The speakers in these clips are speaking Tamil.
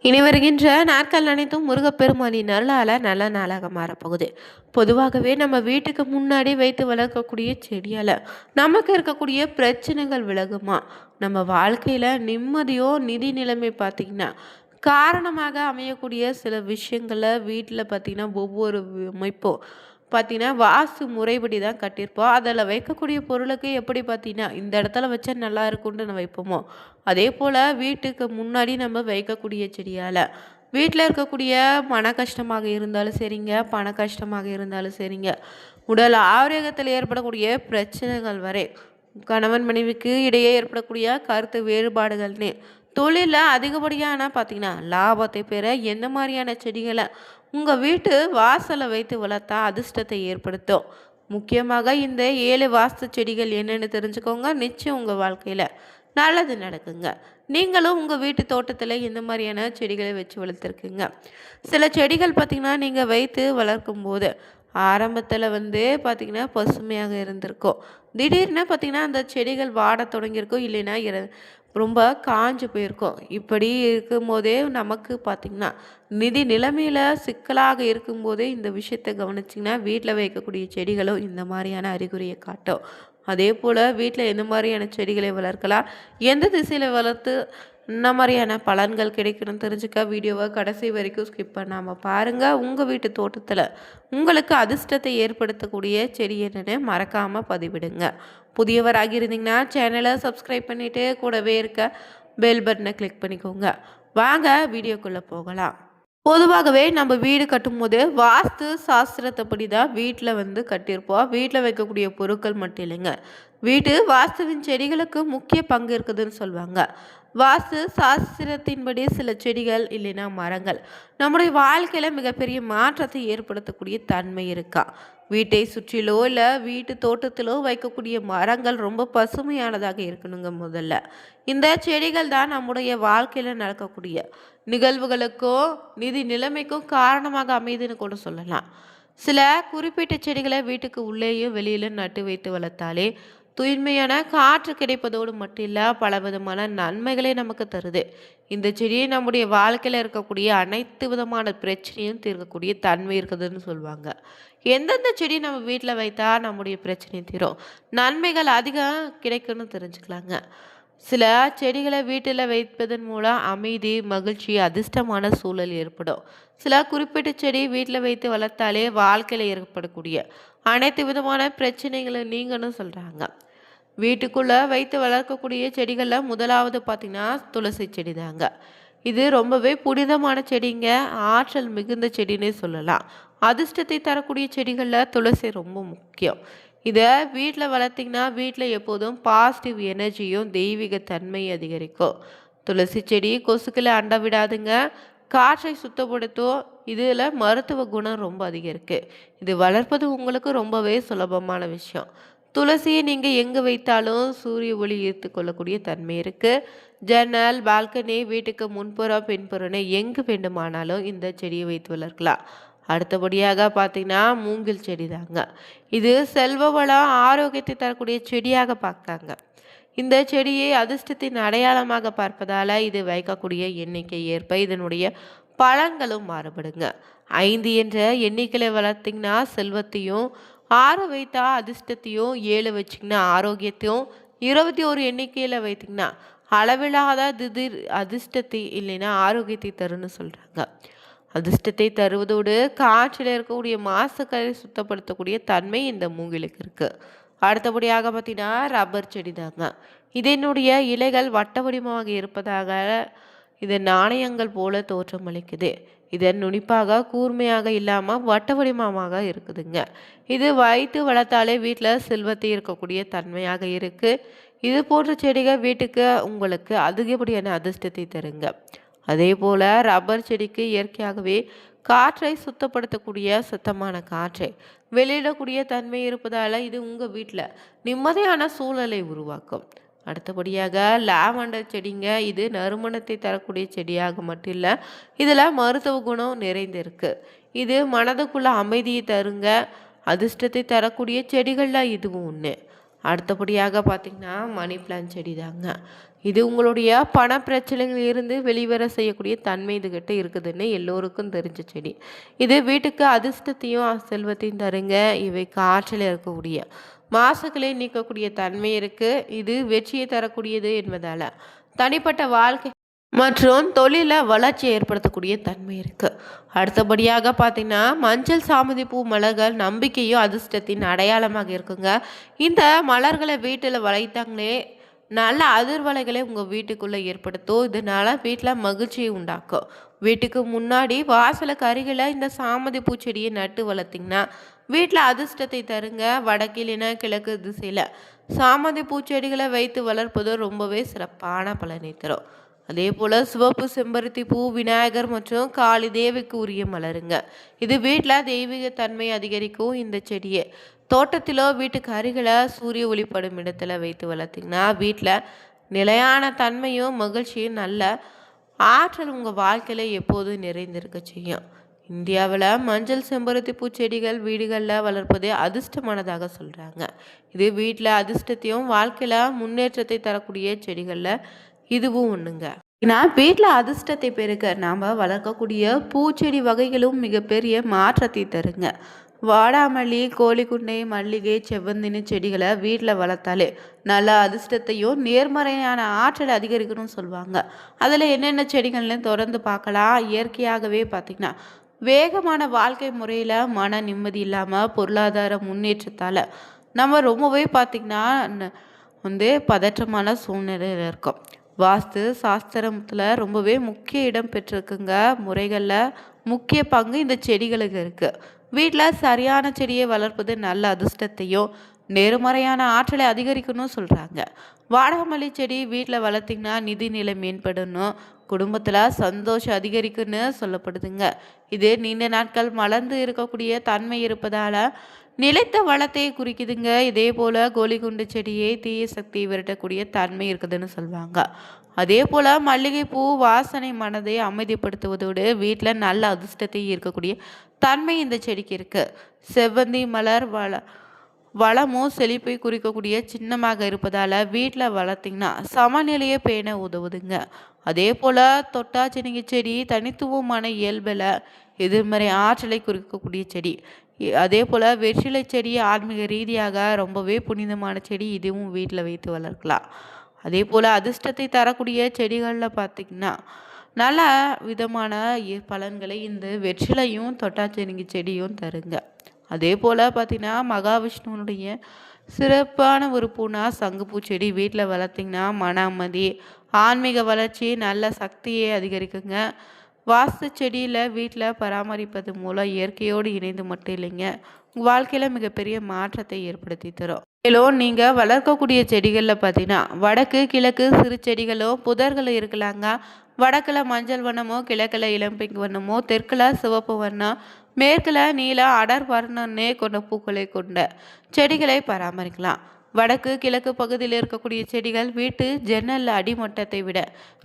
இனி வருகின்ற நாட்கள் அனைத்தும் முருகப்பெருமானின் அருளால நல்ல நாளாக மாறப்போகுது. பொதுவாகவே நம்ம வீட்டுக்கு முன்னாடி வைத்து வளர்க்கக்கூடிய செடியால நமக்கு இருக்கக்கூடிய பிரச்சனைகள் விலகுமா? நம்ம வாழ்க்கையில நிம்மதியோ நிதி நிலைமை பார்த்தீங்கன்னா காரணமாக அமையக்கூடிய சில விஷயங்கள வீட்டில் பார்த்தீங்கன்னா ஒவ்வொரு அமைப்பும் பார்த்தீங்கன்னா வாஸ்து முறைப்படி தான் கட்டியிருப்போம். அதில் வைக்கக்கூடிய பொருளுக்கு எப்படி பார்த்தீங்கன்னா இந்த இடத்துல வச்சா நல்லா இருக்கும்னு நம்ம வைப்போமோ, அதே போல் வீட்டுக்கு முன்னாடி நம்ம வைக்கக்கூடிய செடியால் வீட்டில் இருக்கக்கூடிய மன கஷ்டமாக இருந்தாலும் சரிங்க, பண கஷ்டமாக இருந்தாலும் சரிங்க, உடல் ஆரோக்கியத்தில் ஏற்படக்கூடிய பிரச்சனைகள் வரை, கணவன் மனைவிக்கு இடையே ஏற்படக்கூடிய கருத்து வேறுபாடுகள்னு, தொழிலில் அதிகப்படியான பார்த்தீங்கன்னா லாபத்தை பெற எந்த மாதிரியான செடிகளை உங்கள் வீட்டு வாசலை வைத்து வளர்த்தா அதிர்ஷ்டத்தை ஏற்படுத்தும். முக்கியமாக இந்த 7 வாஸ்து செடிகள் என்னென்னு தெரிஞ்சுக்கோங்க. நிச்சயம் உங்கள் வாழ்க்கையில் நல்லது நடக்குங்க. நீங்களும் உங்கள் வீட்டு தோட்டத்தில் இந்த மாதிரியான செடிகளை வச்சு வளர்த்துருக்குங்க. சில செடிகள் பார்த்திங்கன்னா நீங்கள் வைத்து வளர்க்கும் போது ஆரம்பத்தில் பார்த்திங்கன்னா பசுமையாக இருந்திருக்கும். திடீர்னு பார்த்திங்கன்னா அந்த செடிகள் வாட தொடங்கியிருக்கும், இல்லைன்னா ரொம்ப காஞ்சு போயிருக்கும். இப்படி இருக்கும்போதே நமக்கு பார்த்திங்கன்னா நிதி நிலைமையில் சிக்கலாக இருக்கும்போதே இந்த விஷயத்தை கவனிச்சிங்கன்னா வீட்டில் வைக்கக்கூடிய செடிகளும் இந்த மாதிரியான அறிகுறியை காட்டும். அதே போல் வீட்டில் எந்த மாதிரியான செடிகளை வளர்க்கலாம், எந்த திசையில் வளர்த்து இந்த மாதிரியான பலன்கள் கிடைக்கணும்னு தெரிஞ்சுக்க வீடியோவை கடைசி வரைக்கும் ஸ்கிப் பண்ணாமல் பாருங்கள். உங்கள் வீட்டு தோட்டத்தில் உங்களுக்கு அதிர்ஷ்டத்தை ஏற்படுத்தக்கூடிய செடி என்னென்னு மறக்காமல் பதிவிடுங்க. புதியவராகி இருந்தீங்கன்னா சேனலை சப்ஸ்கிரைப் பண்ணிவிட்டு கூடவே இருக்க பெல் பட்டனை கிளிக் பண்ணிக்கோங்க. வாங்க வீடியோக்குள்ளே போகலாம். பொதுவாகவே நம்ம வீடு கட்டும்போது வாஸ்து சாஸ்திரத்தைப்படி தான் வீட்டில் கட்டியிருப்போம். வீட்டில் வைக்கக்கூடிய பொருட்கள் மட்டும் இல்லைங்க, வீட்டு வாஸ்துவின் செடிகளுக்கு முக்கிய பங்கு இருக்குதுன்னு சொல்லுவாங்க. வாஸ்து சாஸ்திரத்தின்படி சில செடிகள் இல்லைன்னா மரங்கள் நம்முடைய வாழ்க்கையில் மிகப்பெரிய மாற்றத்தை ஏற்படுத்தக்கூடிய தன்மை இருக்கா. வீட்டை சுற்றிலோ இல்லை வீட்டு தோட்டத்திலோ வைக்கக்கூடிய மரங்கள் ரொம்ப பசுமையானதாக இருக்கணுங்க. முதல்ல இந்த செடிகள் தான் நம்முடைய வாழ்க்கையில் நடக்கக்கூடிய நிகழ்வுகளுக்கோ நிதி நிலைமைக்கும் காரணமாக அமையுதுன்னு கூட சொல்லலாம். சில குறிப்பிட்ட செடிகளை வீட்டுக்கு உள்ளேயும் வெளியிலும் நட்டு வைத்து வளர்த்தாலே தூய்மையான காற்று கிடைப்பதோடு மட்டும் இல்லை, பல விதமான நன்மைகளை நமக்கு தருது. இந்த செடியை நம்முடைய வாழ்க்கையில் இருக்கக்கூடிய அனைத்து விதமான பிரச்சனையும் தீர்க்கக்கூடிய தன்மை இருக்குதுன்னு சொல்லுவாங்க. எந்தெந்த செடி நம்ம வீட்டில் வைத்தா நம்முடைய பிரச்சனை தீரும், நன்மைகள் அதிகம் கிடைக்கும்னு தெரிஞ்சுக்கலாங்க. சில செடிகளை வீட்டில் வைப்பதன் மூலம் அமைதி, மகிழ்ச்சி, அதிர்ஷ்டமான சூழல் ஏற்படும். சில குறிப்பிட்ட செடி வீட்டில் வைத்து வளர்த்தாலே வாழ்க்கையில் ஏற்படக்கூடிய அனைத்து விதமான பிரச்சனைகளை நீங்கன்னு சொல்கிறாங்க. வீட்டுக்குள்ளே வைத்து வளர்க்கக்கூடிய செடிகளில் முதலாவது பார்த்திங்கன்னா துளசி செடி தாங்க. இது ரொம்பவே புனிதமான செடிங்க, ஆற்றல் மிகுந்த செடின்னே சொல்லலாம். அதிர்ஷ்டத்தை தரக்கூடிய செடிகளில் துளசி ரொம்ப முக்கியம். இதை வீட்டில் வளர்த்திங்கன்னா வீட்டில் எப்போதும் பாசிட்டிவ் எனர்ஜியும் தெய்வீக தன்மையும் அதிகரிக்கும். துளசி செடி கொசுக்களை அண்ட விடாதுங்க, காற்றை சுத்தப்படுத்தும். இதில் மருத்துவ குணம் ரொம்ப அதிகம் இருக்குது. இது வளர்ப்பது உங்களுக்கு ரொம்பவே சுலபமான விஷயம். துளசியை நீங்கள் எங்கே வைத்தாலும் சூரிய ஒளி ஈர்த்து கொள்ளக்கூடிய தன்மை இருக்குது. ஜன்னல், பால்கனி, வீட்டுக்கு முன்புறம் பின்புறம்னு எங்கே வேண்டுமானாலும் இந்த செடியை வைத்து வளர்க்கலாம். அடுத்தபடியாக பார்த்தீங்கன்னா மூங்கில் செடி தாங்க. இது செல்வ வளம், ஆரோக்கியத்தை தரக்கூடிய செடியாக பார்க்காங்க. இந்த செடியை அதிர்ஷ்டத்தின் அடையாளமாக பார்ப்பதால் இது வைக்கக்கூடிய எண்ணிக்கை ஏற்ப இதனுடைய பழங்களும் மாறுபடுங்க. 5 என்ற எண்ணிக்கையில் வளர்த்திங்கன்னா செல்வத்தையும், 6 வைத்தா அதிர்ஷ்டத்தையும், 7 வச்சிங்கன்னா ஆரோக்கியத்தையும், 21 எண்ணிக்கையில் வைத்திங்கன்னா அளவில்லாத திடீர் அதிர்ஷ்டத்தை இல்லைன்னா ஆரோக்கியத்தை தருன்னு சொல்கிறாங்க. அதிர்ஷ்டத்தை தருவதோடு காற்றில் இருக்கக்கூடிய மாசுக்களை சுத்தப்படுத்தக்கூடிய தன்மை இந்த மூங்கிலுக்கு இருக்குது. அடுத்தபடியாக பார்த்தீங்கன்னா ரப்பர் செடி தாங்க. இதனுடைய இலைகள் வட்ட வடிவமாக இருப்பதாக இது நாணயங்கள் போல தோற்றமளிக்குது. இதன் நுனிப்பாக கூர்மையாக இல்லாமல் வட்ட வடிவமாக இருக்குதுங்க. இது வைத்து வளர்த்தாலே வீட்டில் செல்வத்தை இருக்கக்கூடிய தன்மையாக இருக்குது. இது போன்ற செடிகள் வீட்டுக்கு உங்களுக்கு அதிகப்படியான அதிர்ஷ்டத்தை தருங்க. அதே போல் ரப்பர் செடிக்கு இயற்கையாகவே காற்றை சுத்தப்படுத்தக்கூடிய சுத்தமான காற்றை வெளியிடக்கூடிய தன்மை இருப்பதால் இது உங்கள் வீட்டில் நிம்மதியான சூழலை உருவாக்கும். அடுத்தபடியாக லாவெண்டர் செடிங்க. இது நறுமணத்தை தரக்கூடிய செடியாக மட்டும் இல்லை, இதில் மருத்துவ குணம் நிறைந்திருக்கு. இது மனதுக்குள்ள அமைதியை தருங்க. அதிர்ஷ்டத்தை தரக்கூடிய செடிகளில் இதுவும் ஒன்று. அடுத்தபடியாக பார்த்திங்கன்னா மணி பிளான்ட் செடி தாங்க. இது உங்களுடைய பண பிரச்சனைகள் இருந்து வெளிவர செய்யக்கூடிய தன்மை இதுகிட்ட இருக்குதுன்னு எல்லோருக்கும் தெரிஞ்ச செடி. இது வீட்டுக்கு அதிர்ஷ்டத்தையும் செல்வத்தையும் தருங்க. இவை காற்றில் இருக்கக்கூடிய மாசுக்களை நீக்கக்கூடிய தன்மை இருக்கு. இது வெற்றியை தரக்கூடியது என்பதால தனிப்பட்ட வாழ்க்கை மற்றும் தொழில வளர்ச்சி ஏற்படுத்தக்கூடிய தன்மை இருக்கு. அடுத்தபடியாக பார்த்தீங்கன்னா, மஞ்சள் சாமந்தி பூ மலர்கள் நம்பிக்கையும் அதிர்ஷ்டத்தின் அடையாளமாக இருக்குங்க. இந்த மலர்களை வீட்டில் வளைத்தாங்களே நல்ல அதிர்வலைகளை உங்கள் வீட்டுக்குள்ளே ஏற்படுத்தும். இதனால வீட்டில் மகிழ்ச்சியை உண்டாக்கும். வீட்டுக்கு முன்னாடி வாசலுக்கு அருகில் இந்த சாமந்தி பூச்செடியை நட்டு வளர்த்திங்கன்னா வீட்டில் அதிர்ஷ்டத்தை தருங்க. வடக்கு இல்லைன்னா கிழக்கு திசையில் சாமந்தி பூச்செடிகளை வைத்து வளர்ப்பது ரொம்பவே சிறப்பான பலனை தரும். அதே போல் சிவப்பு செம்பருத்தி பூ விநாயகர் மற்றும் காளி தேவிக்கு உரிய மலருங்க. இது வீட்டில் தெய்வீக தன்மை அதிகரிக்கும். இந்த செடியை தோட்டத்திலோ வீட்டுக்கு அருகில் சூரிய ஒளிப்படும் இடத்துல வைத்து வளர்த்திங்கன்னா வீட்டில் நிலையான தன்மையும் மகிழ்ச்சியும் நல்ல ஆற்றல் உங்கள் வாழ்க்கையில் எப்போதும் நிறைந்திருக்க செய்யும். இந்தியாவில் மஞ்சள் செம்பருத்தி பூச்செடிகள் வீடுகளில் வளர்ப்பதே அதிர்ஷ்டமானதாக சொல்கிறாங்க. இது வீட்டில் அதிர்ஷ்டத்தையும் வாழ்க்கையில் முன்னேற்றத்தை தரக்கூடிய செடிகளில் இதுவும் ஒன்றுங்க. ஏன்னா வீட்டில் அதிர்ஷ்டத்தை பெருக்க நாம் வளர்க்கக்கூடிய பூச்செடி வகைகளும் மிகப்பெரிய மாற்றத்தை தருங்க. வாடாமல்லி, கோழிக்குண்டை, மல்லிகை, செவ்வந்தினி செடிகளை வீட்டில் வளர்த்தாலே நல்ல அதிர்ஷ்டத்தையும் நேர்மறையான ஆற்றலை அதிகரிக்கணும்னு சொல்லுவாங்க. அதில் என்னென்ன செடிகள்னு தொடர்ந்து பார்க்கலாம். இயற்கையாகவே பார்த்திங்கன்னா வேகமான வாழ்க்கை முறையில் மன நிம்மதி இல்லாமல் பொருளாதார முன்னேற்றத்தால் நம்ம ரொம்பவே பார்த்திங்கன்னா பதற்றமான சூழ்நிலையில் இருக்கோம். வாஸ்து சாஸ்திரத்தில் ரொம்பவே முக்கிய இடம் பெற்றிருக்குங்க. முறைகளில் முக்கிய பங்கு இந்த செடிகளுக்கு இருக்குது. வீட்டில் சரியான செடியை வளர்ப்பது நல்ல அதிர்ஷ்டத்தையும் நேர்மறையான ஆற்றலை அதிகரிக்கணும்னு சொல்கிறாங்க. வாடாமல்லி செடி வீட்டில் வளர்த்திங்கன்னா நிதிநிலை மேம்படணும், குடும்பத்தில் சந்தோஷம் அதிகரிக்குன்னு சொல்லப்படுதுங்க. இது நீண்ட நாட்கள் மலர்ந்து இருக்கக்கூடிய தன்மை இருப்பதால் நிலைத்த வளத்தை குறிக்குதுங்க. இதே போல் கோழிக்குண்டு செடியை தீய சக்தி விரட்டக்கூடிய தன்மை இருக்குதுன்னு சொல்லுவாங்க. அதே போல் மல்லிகைப்பூ வாசனை மனதை அமைதிப்படுத்துவதோடு வீட்டில் நல்ல அதிர்ஷ்டத்தை ஈர்க்கக்கூடிய தன்மை இந்த செடிக்கு இருக்குது. செவ்வந்தி மலர் வளமும் செழிப்பை குறிக்கக்கூடிய சின்னமாக இருப்பதால் வீட்டில் வளர்த்திங்கன்னா சமநிலையை பேண உதவுதுங்க. அதே போல் தொட்டாச்சினிங்கி செடி தனித்துவமான இயல்பில் எதிர்மறை ஆற்றலை குறிக்கக்கூடிய செடி. அதே போல் வெற்றிலை செடி ஆன்மீக ரீதியாக ரொம்பவே புனிதமான செடி. இதுவும் வீட்டில் வைத்து வளர்க்கலாம். அதே போல் அதிர்ஷ்டத்தை தரக்கூடிய செடிகளில் பார்த்திங்கன்னா நல்ல விதமான பலன்களை இந்த வெற்றிலையும் தொட்டாச்சினிங்கி செடியும் தருங்க. அதே போல் பார்த்திங்கன்னா மகாவிஷ்ணுவனுடைய சிறப்பான ஒரு பூனா சங்குப்பூ செடி வீட்டில் வளர்த்திங்கன்னா மன அமைதி, ஆன்மீக வளர்ச்சி, நல்ல சக்தியை அதிகரிக்குங்க. வாஸ்து செடியில் வீட்டில் பராமரிப்பது மூலம் இயற்கையோடு இணைந்து மட்டும் இல்லைங்க, உங்கள் வாழ்க்கையில் மிகப்பெரிய மாற்றத்தை ஏற்படுத்தி தரும். மேலும் நீங்கள் வளர்க்கக்கூடிய செடிகளில் பார்த்தீங்கன்னா வடக்கு கிழக்கு சிறு செடிகளோ புதர்களோ இருக்கலாங்க. வடக்கில் மஞ்சள் வண்ணமோ, கிழக்கில் இளம்பிங்க் வண்ணமோ, தெற்கில் சிவப்பு வண்ணம், மேற்கில் நீல அடர் வர்ணனே கொண்ட பூக்களை கொண்ட செடிகளை பராமரிக்கலாம். வடக்கு கிழக்கு பகுதியில் இருக்கக்கூடிய செடிகள் வீட்டு ஜன்னல் அடிமட்டத்தை விட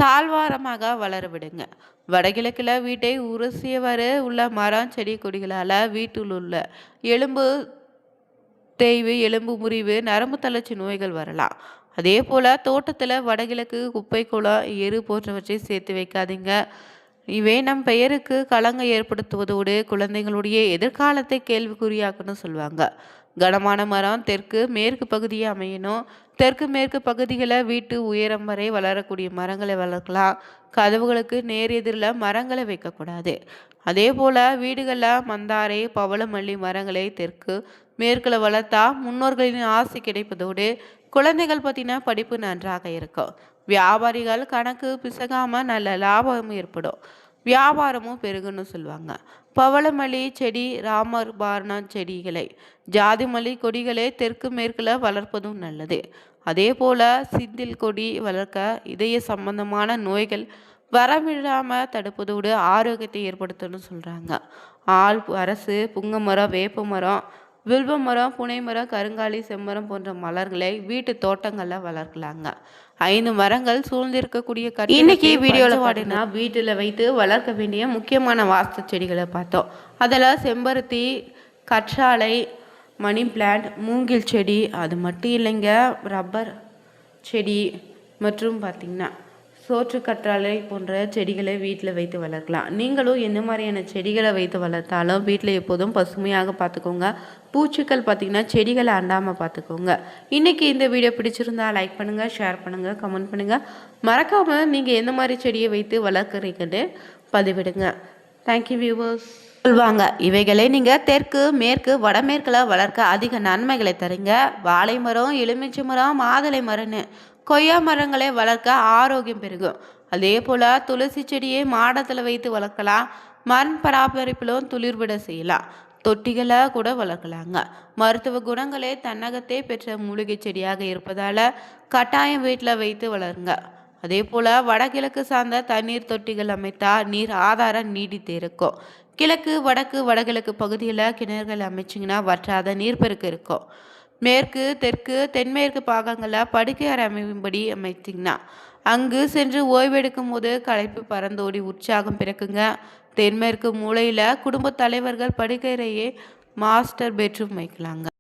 தாழ்வாரமாக வளர விடுங்க. வடகிழக்கில் வீட்டை உரசியவாறு உள்ள மரம் செடி கொடிகளால் வீட்டில் உள்ள எலும்பு தேய்வு, எலும்பு முறிவு, நரம்பு தளர்ச்சி நோய்கள் வரலாம். அதே போல் தோட்டத்தில் வடகிழக்கு குப்பை குளம் எரு போன்றவற்றை சேர்த்து வைக்காதீங்க. இவை நம் பெயருக்கு களங்க ஏற்படுத்துவதோடு குழந்தைங்களுடைய எதிர்காலத்தை கேள்விக்குறியாக்குன்னு சொல்லுவாங்க. கனமான மரம் தெற்கு மேற்கு பகுதியை அமையணும். தெற்கு மேற்கு பகுதிகளை வீட்டு உயரம் வரை வளரக்கூடிய மரங்களை வளர்க்கலாம். கதவுகளுக்கு நேர் எதிரில் மரங்களை வைக்கக்கூடாது. அதே போல் வீடுகளில் மந்தாரை பவளமல்லி மரங்களை தெற்கு மேற்கில் வளர்த்தா முன்னோர்களின் ஆசை கிடைப்பதோடு குழந்தைகள் பற்றின படிப்பு நன்றாக இருக்கும். வியாபாரிகள் கணக்கு பிசகாமல் நல்ல லாபம் ஏற்படும், வியாபாரமும் பெருகுன்னு சொல்லுவாங்க. பவளமல்லி செடி ராமர் பாரண செடிகளை ஜாதி மல்லி கொடிகளை தெற்கு மேற்கில் வளர்ப்பதும் நல்லது. அதே போல் சிந்தில் கொடி வளர்க்க இதய சம்பந்தமான நோய்கள் வரவிடாமல் தடுப்பதோடு ஆரோக்கியத்தை ஏற்படுத்தணும்னு சொல்கிறாங்க. ஆள் அரசு புங்க மரம், வேப்ப மரம், வில்வ மரம், புனை மரம், கருங்காலி, செம்மரம் போன்ற மலர்களை வீட்டு தோட்டங்களில் வளர்க்கலாங்க. 5 மரங்கள் சூழ்ந்திருக்கக்கூடிய இன்னைக்கு வீடியோவில் பாடினா வீட்டில் வைத்து வளர்க்க வேண்டிய முக்கியமான வாஸ்து செடிகளை பார்த்தோம். அதில் செம்பருத்தி, கற்றாழை, மணி பிளான்ட், மூங்கில் செடி, அது மட்டும் இல்லைங்க, ரப்பர் செடி, மற்றும் பார்த்திங்கன்னா சோற்று கற்றாழை போன்ற செடிகளை வீட்டில் வைத்து வளர்க்கலாம். நீங்களும் என்ன மாதிரியான செடிகளை வைத்து வளர்த்தாலும் வீட்டில் எப்போதும் பசுமையாக பார்த்துக்கோங்க. பூச்சிகள் பார்த்திங்கன்னா செடிகளை அண்டாமல் பார்த்துக்கோங்க. இன்றைக்கி இந்த வீடியோ பிடிச்சிருந்தா லைக் பண்ணுங்கள், ஷேர் பண்ணுங்கள், கமெண்ட் பண்ணுங்கள். மறக்காமல் நீங்கள் எந்த மாதிரி செடியை வைத்து வளர்க்குறீங்கன்னு பதிவிடுங்க. Thank you viewers. சொல்வாங்க, இவைகளை நீங்கள் தெற்கு மேற்கு வடமேற்கில் வளர்க்க அதிக நன்மைகளை தருங்க. வாழை மரம், எலுமிச்சை மரம், மாதுளை மரம்னு கொய்யா மரங்களை வளர்க்க ஆரோக்கியம் பெருகும். அதே போல் துளசி செடியை மாடத்தில் வைத்து வளர்க்கலாம். மண் பராமரிப்பிலும் துளிர்விட செய்யலாம். தொட்டிகளை கூட வளர்க்கலாங்க. மருத்துவ குணங்களே தன்னகத்தை பெற்ற மூலிகை செடியாக இருப்பதால் கட்டாயம் வீட்டில் வைத்து வளருங்க. அதே போல் வடகிழக்கு சார்ந்த தண்ணீர் தொட்டிகள் அமைத்தா நீர் ஆதாரம் நீடித்து இருக்கும். கிழக்கு வடக்கு வடகிழக்கு பகுதியில் கிணறுகள் அமைச்சிங்கன்னா வற்றாத நீர்ப்பெருக்கு இருக்கும். மேற்கு தெற்கு தென்மேற்கு பாகங்களில் படுக்கை அறை அமையும்படி அமைத்திங்கன்னா அங்கு சென்று ஓய்வெடுக்கும் போது களைப்பு பறந்தோடி உற்சாகம் பிறக்குங்க. தென்மேற்கு மூலையில் குடும்ப தலைவர்கள் படுக்கையறையே மாஸ்டர் பெட்ரூம் வைக்கலாங்க.